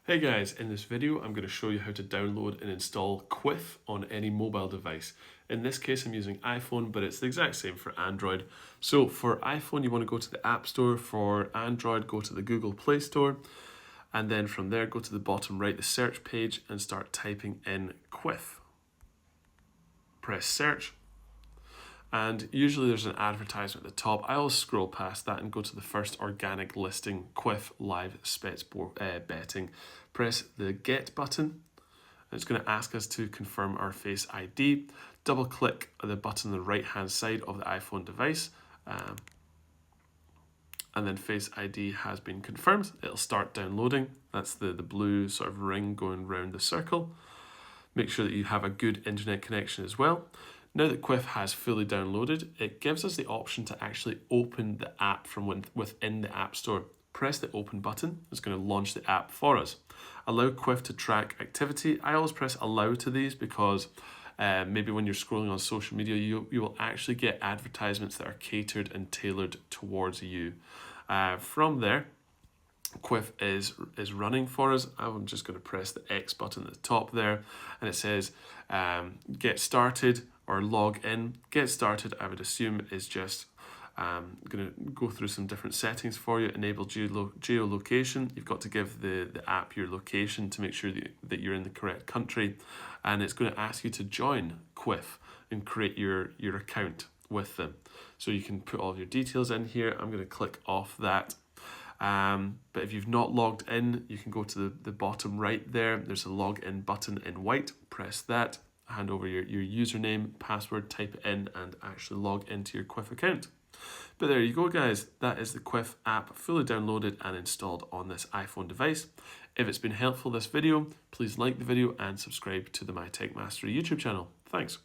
Hey guys, in this video I'm going to show you how to download and install Kwiff on any mobile device. In this case I'm using iPhone, but it's the exact same for Android. So for iPhone you want to go to the App Store, for Android go to the Google Play Store, and then from there go to the bottom right, the search page, and start typing in Kwiff. Press search. And usually there's an advertisement at the top. I always scroll past that and go to the first organic listing, Kwiff Live Betting. Press the Get button. It's going to ask us to confirm our Face ID. Double click the button on the right hand side of the iPhone device. And then Face ID has been confirmed. It'll start downloading. That's the blue sort of ring going round the circle. Make sure that you have a good internet connection as well. Now that Kwiff has fully downloaded, it gives us the option to actually open the app from within the App Store. Press the open button. It's going to launch the app for us. Allow Kwiff to track activity. I always press allow to these because maybe when you're scrolling on social media, you will actually get advertisements that are catered and tailored towards you. From there, Kwiff is running for us. I'm just going to press the X button at the top there, and it says get started or log in. Get started, I would assume, is just going to go through some different settings for you. Enable geolocation. You've got to give the app your location to make sure that you're in the correct country, and it's going to ask you to join Kwiff and create your account with them. So you can put all of your details in here. I'm going to click off that. But if you've not logged in, you can go to the bottom right there. There's a login button in white. Press that, hand over your username, password, type it in, and actually log into your Kwiff account. But there you go, guys. That is the Kwiff app fully downloaded and installed on this iPhone device. If it's been helpful, this video, please like the video and subscribe to the My Tech Mastery YouTube channel. Thanks.